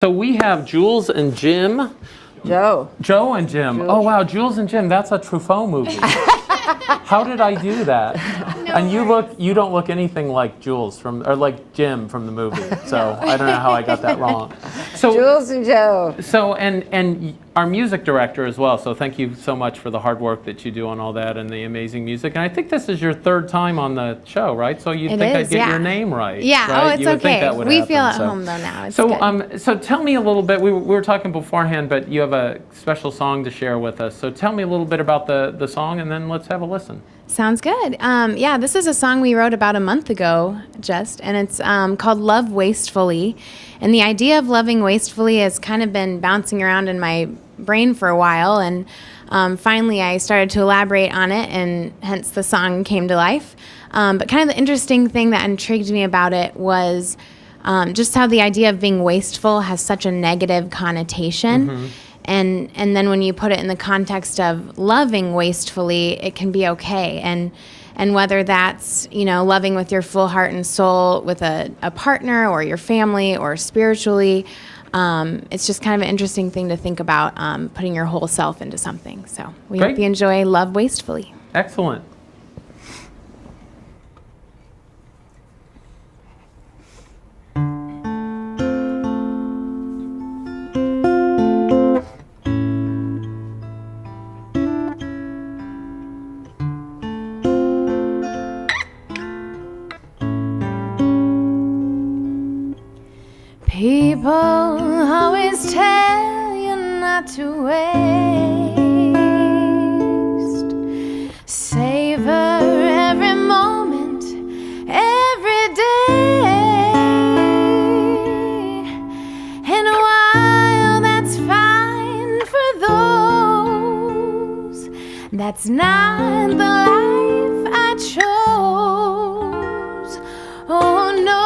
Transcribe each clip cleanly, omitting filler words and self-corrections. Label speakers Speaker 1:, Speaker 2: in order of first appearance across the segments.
Speaker 1: So we have Jules and Jim.
Speaker 2: Joe and Jim.
Speaker 1: Jules.
Speaker 2: Oh wow, Jules and Jim. That's a Truffaut movie. How did I do that?
Speaker 3: No
Speaker 2: And you don't look anything like Jules or like Jim from the movie. So I don't know how I got that wrong. So
Speaker 3: Jules and Joe.
Speaker 2: So and our music director as well. So thank you so much for the hard work that you do on all that and the amazing music. And I think this is your third time on the show, right? So you'd think I'd get your name right.
Speaker 4: Yeah.
Speaker 2: Right?
Speaker 4: Oh, it's
Speaker 2: you would think
Speaker 4: okay.
Speaker 2: that would
Speaker 4: We
Speaker 2: happen,
Speaker 4: feel at
Speaker 2: so.
Speaker 4: home though now. It's
Speaker 2: So
Speaker 4: good.
Speaker 2: so tell me a little bit. We were talking beforehand, but you have a special song to share with us. So tell me a little bit about the song, and then let's have a listen.
Speaker 4: Sounds good. Yeah, this is a song we wrote about a month ago, and it's called Love Wastefully. And the idea of loving wastefully has kind of been bouncing around in my brain for a while, and finally I started to elaborate on it, and hence the song came to life. But kind of the interesting thing that intrigued me about it was just how the idea of being wasteful has such a negative connotation.
Speaker 2: Mm-hmm.
Speaker 4: And then when you put it in the context of loving wastefully, it can be okay. And whether that's, loving with your full heart and soul with a partner or your family or spiritually, it's just kind of an interesting thing to think about, putting your whole self into something. So we
Speaker 2: Great.
Speaker 4: hope you enjoy Love Wastefully.
Speaker 2: Excellent.
Speaker 4: People always tell you not to waste. Savor every moment, every day. And while that's fine for those, that's not the life I chose. Oh no.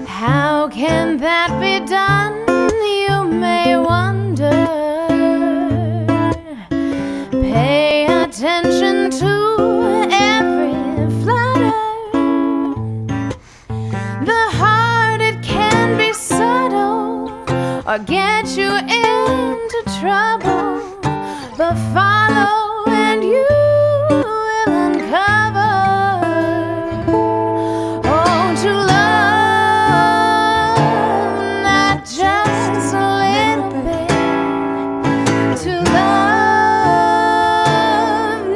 Speaker 4: How can that be done, you may wonder. Pay attention to every flutter. The heart, it can be subtle or get you into trouble, but follow and you will uncover. Oh, to love just a little bit, to love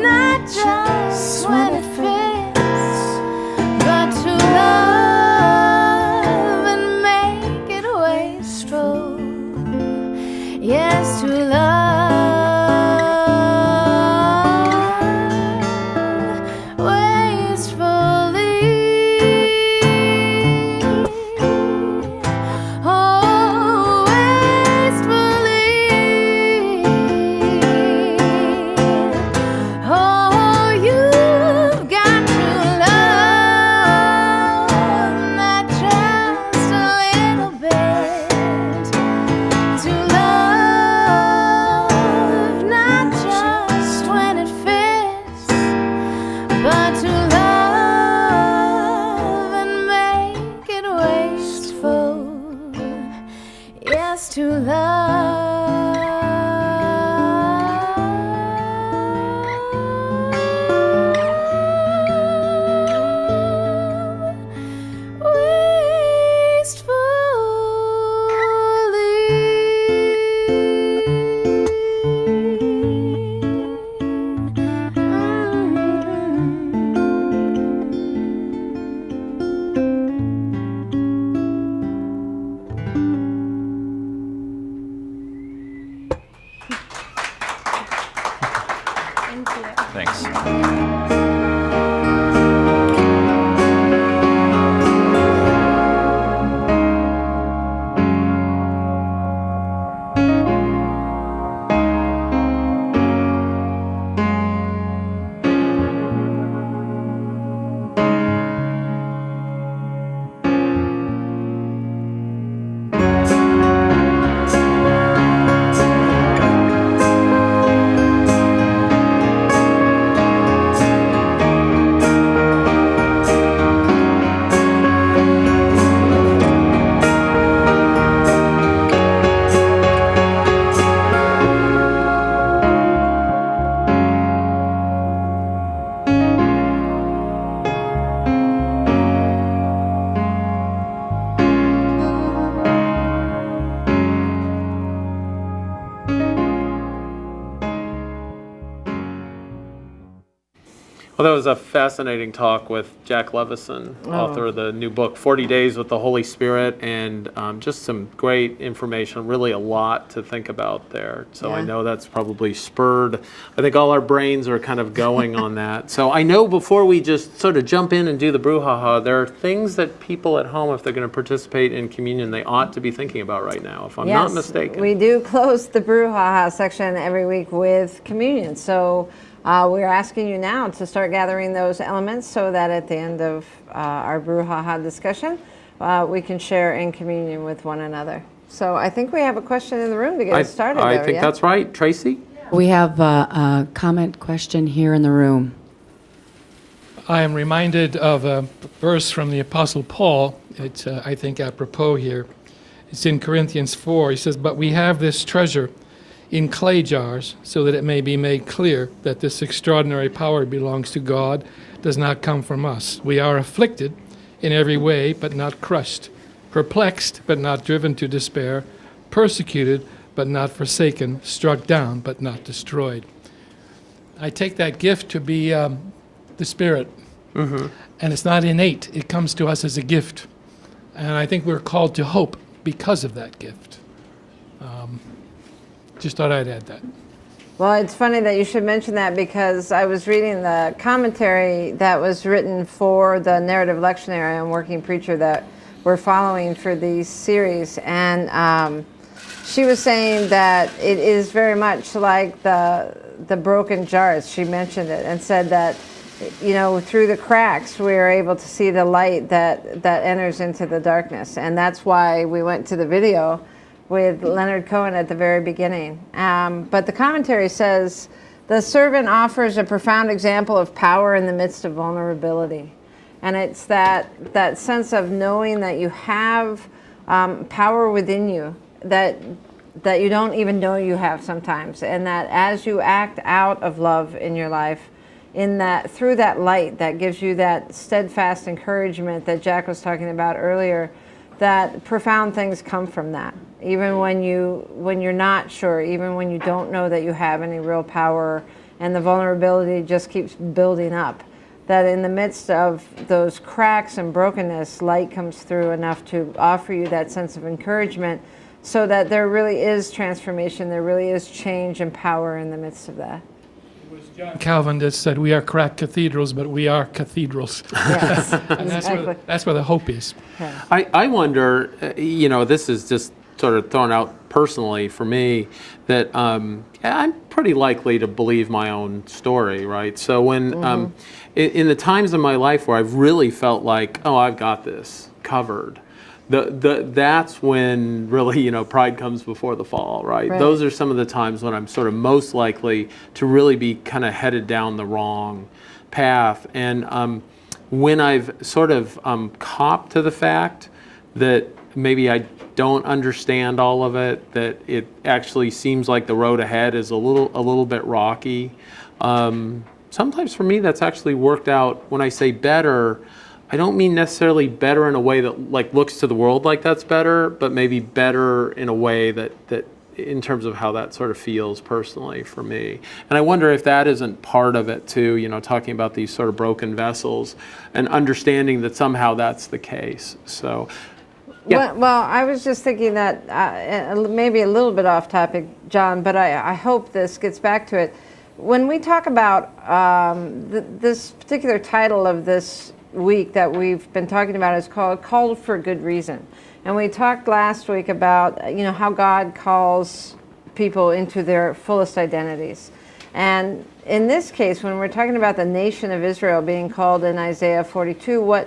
Speaker 4: not just when it fits, but to love and make it wasteful. Yes, to love.
Speaker 3: Thanks.
Speaker 2: Well, that was a fascinating talk with Jack Levison, author of the new book, 40 Days with the Holy Spirit, and just some great information, really a lot to think about there. So I know that's probably spurred, I think all our brains are kind of going on that. So I know before we just sort of jump in and do the brouhaha, there are things that people at home, if they're going to participate in communion, they ought to be thinking about right now, if I'm not mistaken.
Speaker 5: We do close the brouhaha section every week with communion. So we're asking you now to start gathering those elements so that at the end of our brouhaha discussion, we can share in communion with one another. So I think we have a question in the room to get us started.
Speaker 2: I think that's right. Tracy?
Speaker 6: We have a comment question here in the room.
Speaker 7: I am reminded of a verse from the Apostle Paul. It's, I think, apropos here. It's in Corinthians 4. He says, "But we have this treasure in clay jars, so that it may be made clear that this extraordinary power belongs to God, does not come from us. We are afflicted in every way, but not crushed, perplexed, but not driven to despair, persecuted, but not forsaken, struck down, but not destroyed." I take that gift to be the Spirit. And it's not innate. It comes to us as a gift. And I think we're called to hope because of that gift. Just thought I'd add that.
Speaker 5: Well, it's funny that you should mention that because I was reading the commentary that was written for the narrative lectionary on Working Preacher that we're following for these series. And she was saying that it is very much like the broken jars. She mentioned it and said that, you know, through the cracks, we are able to see the light that enters into the darkness. And that's why we went to the video with Leonard Cohen at the very beginning. But the commentary says, the servant offers a profound example of power in the midst of vulnerability. And it's that sense of knowing that you have power within you that you don't even know you have sometimes. And that as you act out of love in your life, through that light that gives you that steadfast encouragement that Jack was talking about earlier, that profound things come from that. Even when you're not sure, even when you don't know that you have any real power and the vulnerability just keeps building up, that in the midst of those cracks and brokenness, light comes through enough to offer you that sense of encouragement so that there really is transformation, there really is change and power in the midst of that.
Speaker 7: It was John Calvin that said, "We are cracked cathedrals, but we are cathedrals."
Speaker 5: Yes,
Speaker 7: And that's where the hope is.
Speaker 2: I wonder, this is just sort of thrown out personally for me, that I'm pretty likely to believe my own story, right? So when, in the times of my life where I've really felt like, oh, I've got this covered, that's when really, pride comes before the fall, right? Those are some of the times when I'm sort of most likely to really be kind of headed down the wrong path. And when I've sort of copped to the fact that maybe I don't understand all of it, that it actually seems like the road ahead is a little bit rocky. Sometimes for me that's actually worked out. When I say better, I don't mean necessarily better in a way that like looks to the world like that's better, but maybe better in a way that in terms of how that sort of feels personally for me. And I wonder if that isn't part of it too, talking about these sort of broken vessels and understanding that somehow that's the case. So yeah.
Speaker 5: Well, I was just thinking that maybe a little bit off topic, John, but I hope this gets back to it, when we talk about this particular title of this week that we've been talking about is called for good reason. And we talked last week about, how God calls people into their fullest identities. And in this case, when we're talking about the nation of Israel being called in Isaiah 42,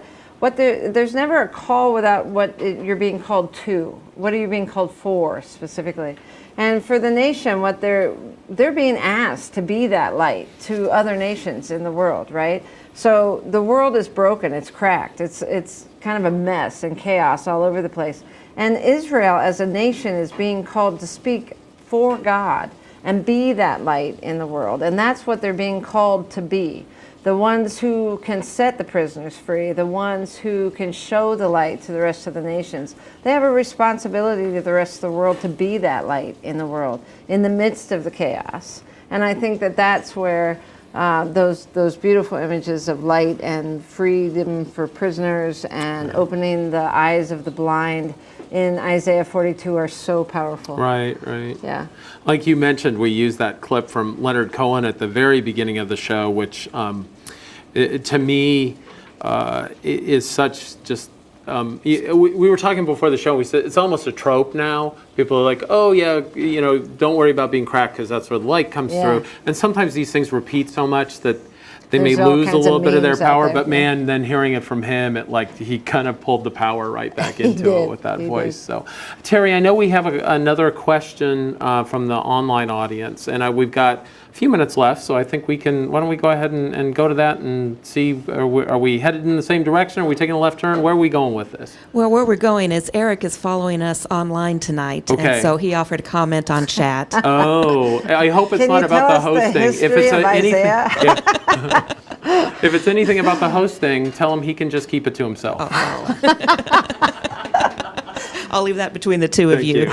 Speaker 5: there's never a call without what you're being called to. What are you being called for specifically? And for the nation, what they're being asked to be that light to other nations in the world, right? So the world is broken, it's cracked, it's kind of a mess and chaos all over the place. And Israel as a nation is being called to speak for God and be that light in the world. And that's what they're being called to be. The ones who can set the prisoners free, the ones who can show the light to the rest of the nations. They have a responsibility to the rest of the world to be that light in the world, in the midst of the chaos. And I think that that's where those beautiful images of light and freedom for prisoners and opening the eyes of the blind in Isaiah 42 are so powerful.
Speaker 2: Right.
Speaker 5: Yeah.
Speaker 2: Like you mentioned, we used that clip from Leonard Cohen at the very beginning of the show, which to me is such just. We were talking before the show. We said it's almost a trope now. People are like, "Oh yeah, don't worry about being cracked because that's where the light comes through." And sometimes these things repeat so much that they
Speaker 5: There's
Speaker 2: may
Speaker 5: all
Speaker 2: lose a
Speaker 5: kinds
Speaker 2: little
Speaker 5: of
Speaker 2: bit of their
Speaker 5: memes out
Speaker 2: power.
Speaker 5: there,
Speaker 2: But
Speaker 5: yeah.
Speaker 2: man, then hearing it from him, he kind of pulled the power right back into it
Speaker 5: did,
Speaker 2: with that
Speaker 5: he
Speaker 2: voice.
Speaker 5: did.
Speaker 2: So, Terry, I know we have another question from the online audience, and we've got a few minutes left, so I think we can. Why don't we go ahead and go to that and see? Are we headed in the same direction? Are we taking a left turn? Where are we going with this?
Speaker 3: Well, where we're going is Eric is following us online tonight,
Speaker 2: Okay.
Speaker 3: and so he offered a comment on chat.
Speaker 2: Oh, I hope it's
Speaker 5: Can
Speaker 2: not
Speaker 5: you
Speaker 2: about
Speaker 5: tell
Speaker 2: the
Speaker 5: us the
Speaker 2: hosting.
Speaker 5: history of Isaiah?
Speaker 2: If it's anything about the hosting, tell him he can just keep it to himself.
Speaker 3: I'll leave that between the two of
Speaker 2: Thank
Speaker 3: you.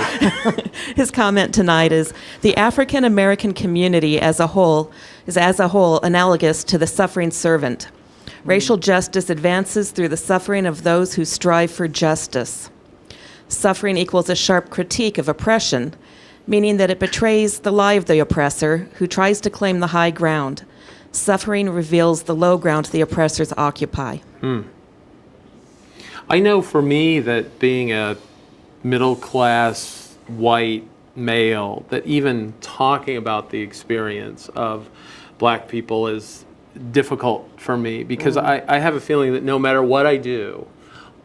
Speaker 3: His comment tonight is, the African American community as a whole is analogous to the suffering servant. Racial justice advances through the suffering of those who strive for justice. Suffering equals a sharp critique of oppression, meaning that it betrays the lie of the oppressor who tries to claim the high ground. Suffering reveals the low ground the oppressors occupy.
Speaker 2: I know for me that being a middle-class white male, that even talking about the experience of black people is difficult for me because I have a feeling that no matter what I do,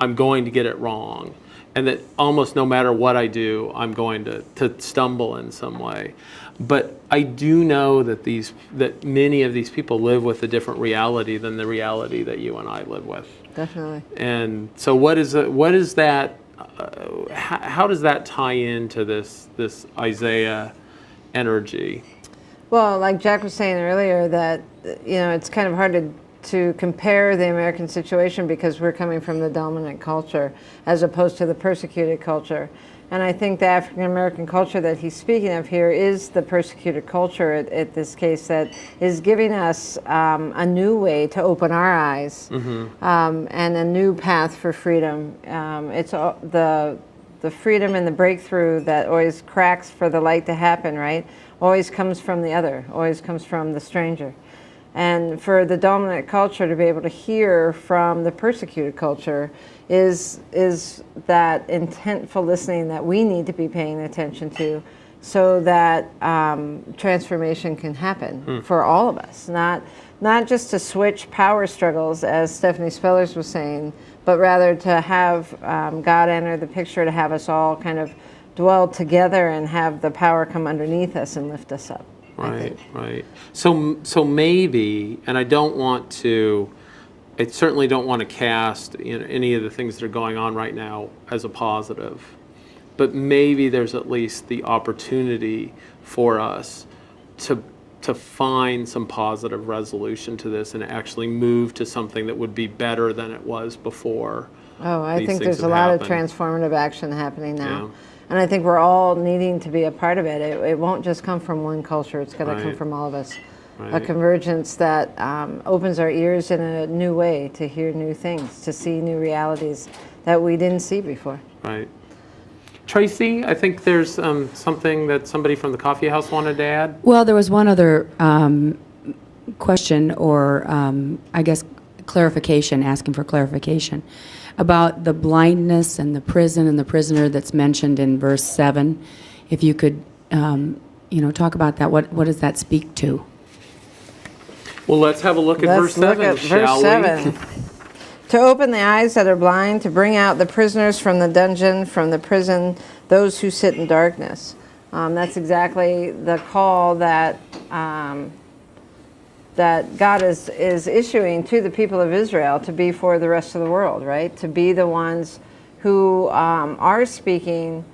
Speaker 2: I'm going to get it wrong. And that almost no matter what I do, I'm going to stumble in some way. But I do know that many of these people live with a different reality than the reality that you and I live with.
Speaker 5: Definitely.
Speaker 2: And so what is that? How does that tie into this Isaiah energy?
Speaker 5: Well, like Jack was saying earlier, that it's kind of hard to compare the American situation because we're coming from the dominant culture as opposed to the persecuted culture. And I think the African American culture that he's speaking of here is the persecuted culture at this case that is giving us a new way to open our eyes and a new path for freedom. It's the freedom and the breakthrough that always cracks for the light to happen, right? Always comes from the other, always comes from the stranger. And for the dominant culture to be able to hear from the persecuted culture is that intentful listening that we need to be paying attention to so that transformation can happen for all of us. Not just to switch power struggles, as Stephanie Spellers was saying, but rather to have God enter the picture, to have us all kind of dwell together and have the power come underneath us and lift us up.
Speaker 2: Right. So maybe, and I certainly don't want to cast any of the things that are going on right now as a positive, but maybe there's at least the opportunity for us to find some positive resolution to this and actually move to something that would be better than it was before.
Speaker 5: Oh, I
Speaker 2: these
Speaker 5: think
Speaker 2: things
Speaker 5: there's a
Speaker 2: have
Speaker 5: lot of
Speaker 2: happened.
Speaker 5: transformative action happening now.
Speaker 2: Yeah.
Speaker 5: And I think we're all needing to be a part of it. It won't just come from one culture. It's got to come
Speaker 2: Right.
Speaker 5: from all of us. A
Speaker 2: Right.
Speaker 5: convergence that opens our ears in a new way to hear new things, to see new realities that we didn't see before.
Speaker 2: Right. Tracy, I think there's something that somebody from the coffee house wanted to add.
Speaker 6: Well, there was one other question, or I guess clarification, asking for clarification about the blindness and the prison and the prisoner that's mentioned in verse 7. If you could, talk about that. What does that speak to?
Speaker 2: Well, let's have a look at verse
Speaker 5: Let's
Speaker 2: 7,
Speaker 5: look at
Speaker 2: shall
Speaker 5: verse
Speaker 2: we?
Speaker 5: 7. To open the eyes that are blind, to bring out the prisoners from the dungeon, from the prison, those who sit in darkness. That's exactly the call that that God is issuing to the people of Israel to be for the rest of the world, right? To be the ones who are speaking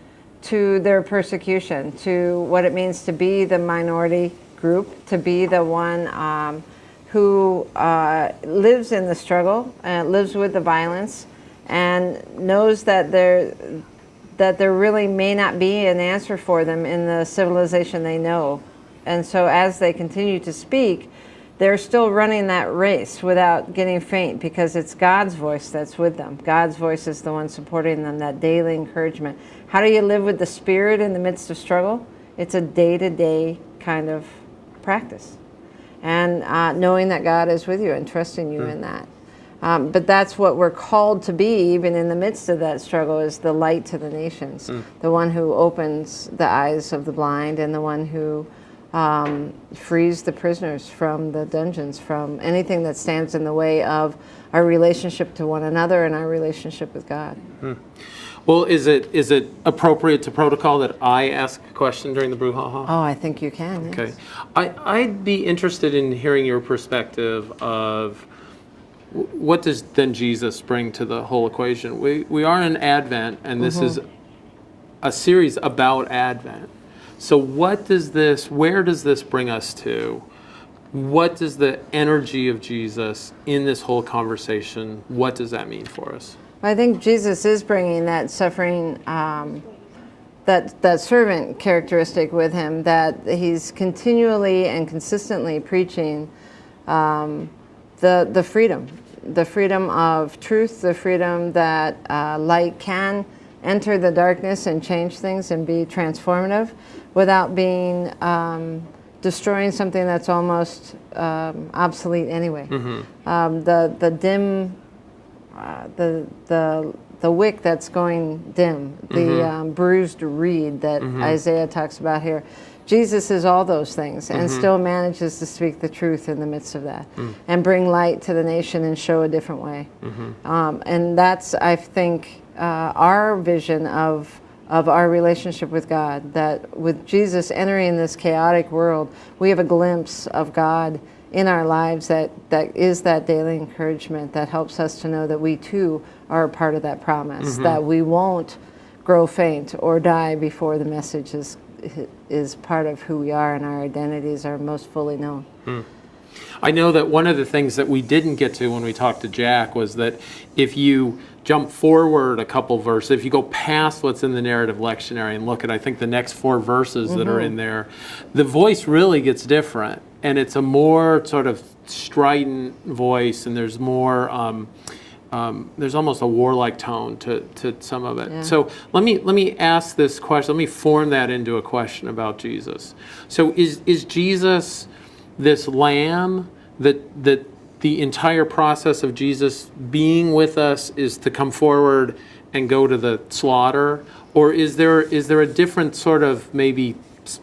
Speaker 5: to their persecution, to what it means to be the minority group, to be the one who lives in the struggle, lives with the violence, and knows that there really may not be an answer for them in the civilization they know. And so as they continue to speak, they're still running that race without getting faint, because it's God's voice that's with them. God's voice is the one supporting them, that daily encouragement. How do you live with the Spirit in the midst of struggle? It's a day-to-day kind of practice. And knowing that God is with you and trusting you in that. But that's what we're called to be, even in the midst of that struggle, is the light to the nations. The one who opens the eyes of the blind, and the one who frees the prisoners from the dungeons, from anything that stands in the way of our relationship to one another and our relationship with God.
Speaker 2: Well, is it appropriate to protocol that I ask a question during the brouhaha?
Speaker 5: Oh, I think you can. Yes.
Speaker 2: Okay. I'd be interested in hearing your perspective of what does then Jesus bring to the whole equation? We are in Advent, and this is a series about Advent. So where does this bring us to? What does the energy of Jesus in this whole conversation, what does that mean for us?
Speaker 5: I think Jesus is bringing that suffering, that servant characteristic with him, that he's continually and consistently preaching the freedom of truth, the freedom that light can enter the darkness and change things and be transformative without being destroying something that's almost obsolete anyway. The dim, the wick that's going dim, the bruised reed that Isaiah talks about here. Jesus is all those things and still manages to speak the truth in the midst of that and bring light to the nation and show a different way. And that's, I think, our vision of our relationship with God, that with Jesus entering this chaotic world, we have a glimpse of God in our lives that is that daily encouragement that helps us to know that we too are a part of that promise, that we won't grow faint or die before the message is part of who we are and our identities are most fully known.
Speaker 2: I know that one of the things that we didn't get to when we talked to Jack was that if you jump forward a couple verses, if you go past what's in the narrative lectionary and look at, I think, the next 4 verses that are in there, the voice really gets different. And it's a more sort of strident voice, and there's more, there's almost a warlike tone to some of it. Yeah. So let me ask this question, let me form that into a question about Jesus. So is Jesus this lamb that the entire process of Jesus being with us is to come forward and go to the slaughter? Or is there a different sort of maybe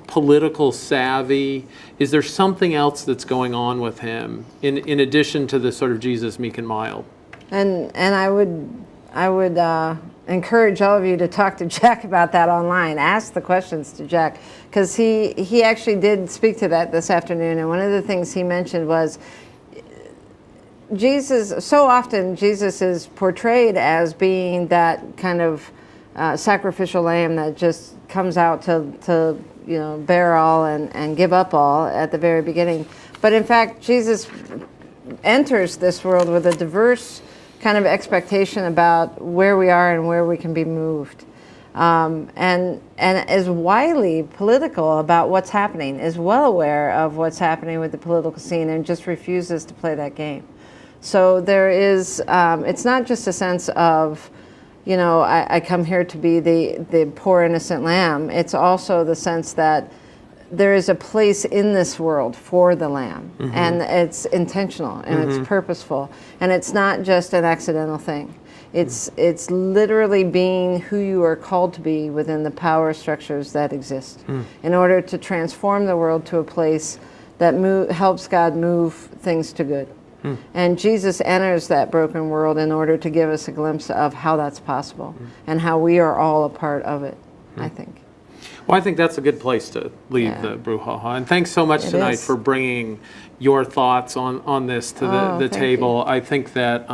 Speaker 2: political savvy? Is there something else that's going on with him in addition to the sort of Jesus meek and mild?
Speaker 5: And I would encourage all of you to talk to Jack about that online. Ask the questions to Jack, because he actually did speak to that this afternoon. And one of the things he mentioned was Jesus. So often Jesus is portrayed as being that kind of sacrificial lamb that just comes out to bear all and give up all at the very beginning. But in fact, Jesus enters this world with a diverse kind of expectation about where we are and where we can be moved, and is widely political about what's happening, is well aware of what's happening with the political scene, and just refuses to play that game. So there is, it's not just a sense of, I come here to be the poor innocent lamb. It's also the sense that there is a place in this world for the lamb, and it's intentional and it's purposeful, and it's not just an accidental thing. It's literally being who you are called to be within the power structures that exist in order to transform the world to a place that helps God move things to good. And Jesus enters that broken world in order to give us a glimpse of how that's possible and how we are all a part of it, I think.
Speaker 2: Well, I think that's a good place to leave the brouhaha. And thanks so much tonight for bringing your thoughts on this to the table. I think that,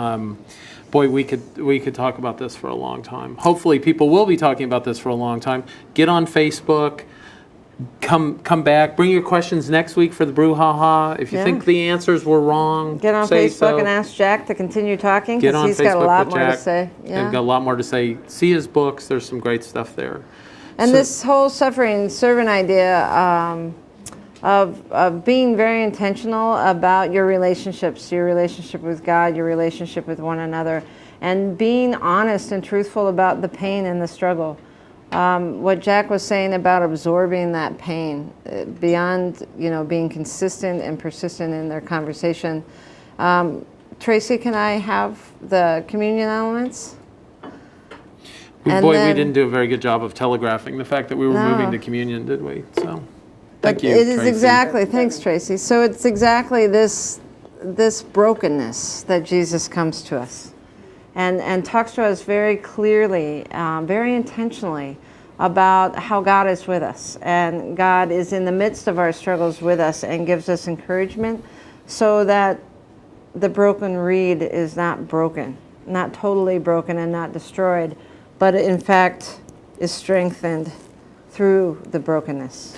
Speaker 2: boy, we could talk about this for a long time. Hopefully people will be talking about this for a long time. Get on Facebook. Come back. Bring your questions next week for the brouhaha. If you think the answers were wrong,
Speaker 5: get on
Speaker 2: say
Speaker 5: Facebook
Speaker 2: so.
Speaker 5: and ask Jack to continue talking,
Speaker 2: Get
Speaker 5: because
Speaker 2: on
Speaker 5: he's
Speaker 2: Facebook
Speaker 5: got a lot
Speaker 2: with
Speaker 5: more to
Speaker 2: Jack.
Speaker 5: say.
Speaker 2: They've got a lot more to say. See his books. There's some great stuff there.
Speaker 5: And this whole suffering servant idea of being very intentional about your relationships, your relationship with God, your relationship with one another, and being honest and truthful about the pain and the struggle. What Jack was saying about absorbing that pain, beyond being consistent and persistent in their conversation. Tracy, can I have the communion elements?
Speaker 2: We didn't do a very good job of telegraphing the fact that we were moving to communion, did we? So, thank you,
Speaker 5: It is
Speaker 2: Tracy.
Speaker 5: exactly, thanks Tracy. So it's exactly this brokenness that Jesus comes to us and talks to us very clearly, very intentionally about how God is with us. And God is in the midst of our struggles with us and gives us encouragement so that the broken reed is not broken, not totally broken and not destroyed, but in fact is strengthened through the brokenness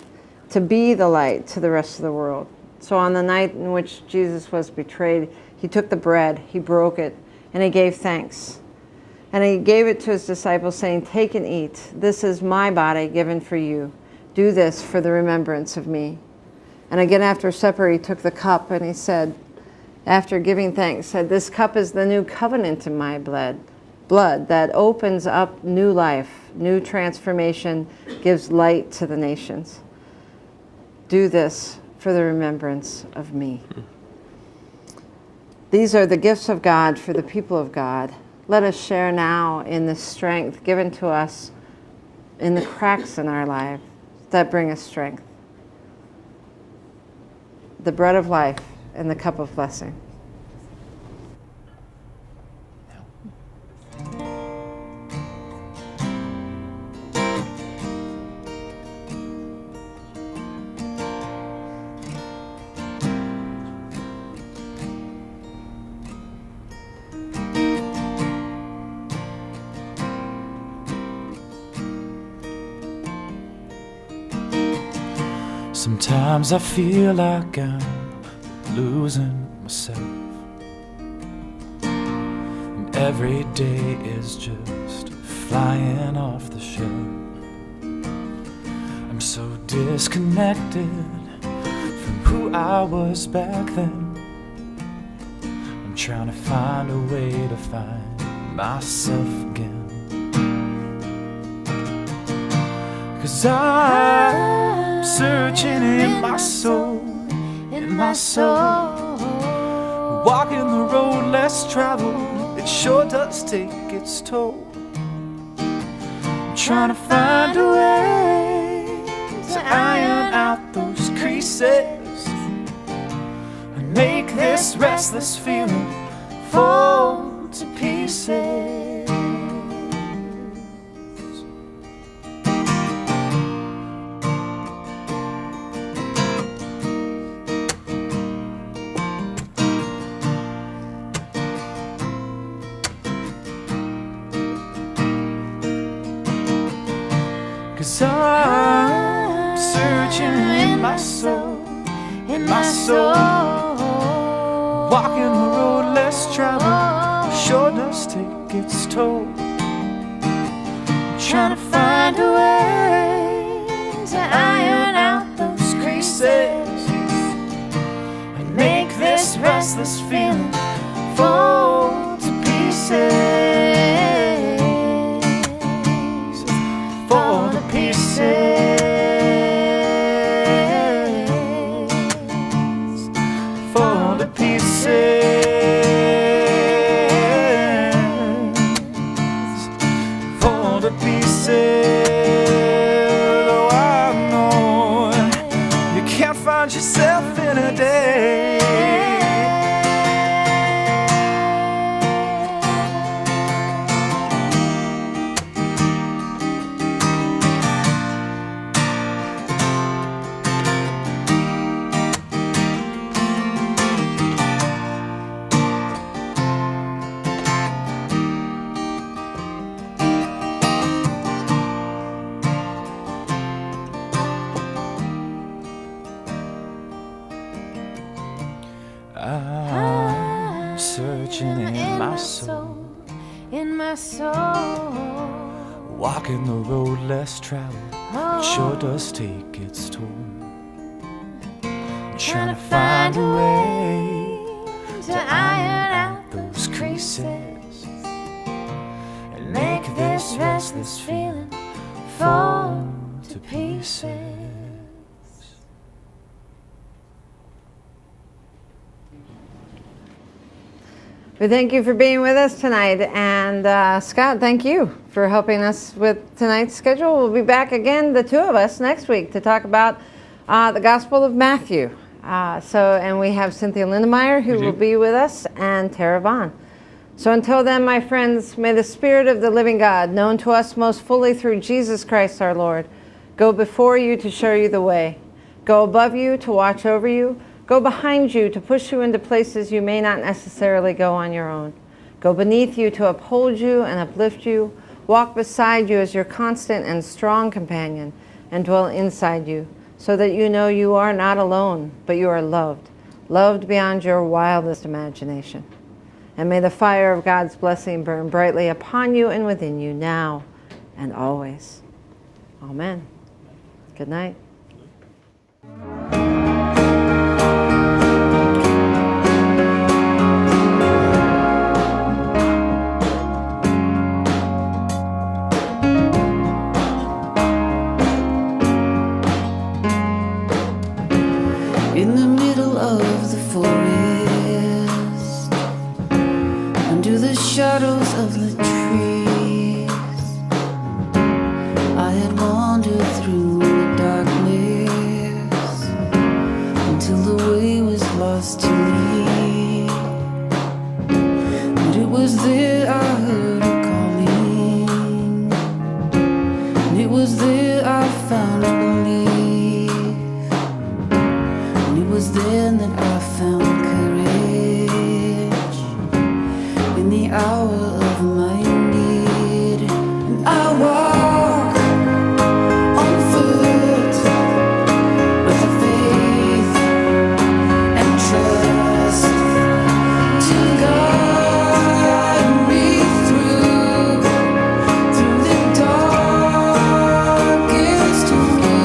Speaker 5: to be the light to the rest of the world. So on the night in which Jesus was betrayed, he took the bread, he broke it, and he gave thanks. And he gave it to his disciples, saying, "Take and eat. This is my body given for you. Do this for the remembrance of me." And again after supper, he took the cup and he said, after giving thanks, said, "This cup is the new covenant in my blood that opens up new life, new transformation, gives light to the nations. Do this for the remembrance of me." These are the gifts of God for the people of God. Let us share now in the strength given to us in the cracks in our life that bring us strength. The bread of life and the cup of blessing.
Speaker 8: Sometimes I feel like I'm losing myself, and every day is just flying off the shelf. I'm so disconnected from who I was back then. I'm trying to find a way to find myself again. 'Cause I'm searching in my soul, walking the road less traveled, it sure does take its toll. I'm trying to find a way to iron out those creases and make this restless feeling fall to pieces. Cause I'm searching in my soul, walking the road less traveled, sure does take its toll. I'm trying to find a way to iron out those creases and make this restless feeling fall to pieces. in a day. I'm searching in my soul,
Speaker 9: in my soul.
Speaker 8: walking the road less traveled. It sure does take its toll. Trying to find a way to iron out those creases and make this restless feeling fall to pieces.
Speaker 5: We thank you for being with us tonight. And Scott, thank you for helping us with tonight's schedule. We'll be back again, the two of us, next week to talk about the Gospel of Matthew. And we have Cynthia Lindemeyer, who will be with us, and Tara Vaughn. So until then, my friends, may the Spirit of the living God, known to us most fully through Jesus Christ our Lord, go before you to show you the way, go above you to watch over you, go behind you to push you into places you may not necessarily go on your own. Go beneath you to uphold you and uplift you, walk beside you as your constant and strong companion, and dwell inside you, so that you know you are not alone, but you are loved, loved beyond your wildest imagination. And may the fire of God's blessing burn brightly upon you and within you now and always. Amen. Good night.
Speaker 10: In the middle of the forest, under the shadows of the trees, I had wandered through the darkness until the way was lost to me. But it was there I heard a calling, and it was there I found belief. It was then that I found courage in the hour of my need. And I walk on foot with the faith and trust to guide me through the darkest wood.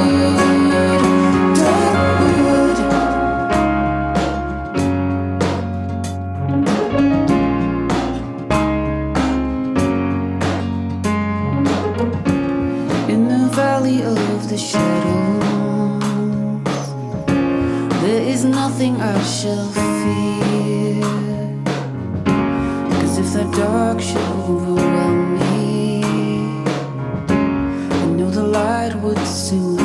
Speaker 10: In the valley of the shadows, there is nothing I shall fear. 'Cause if the dark should overwhelm me, I know the light would soon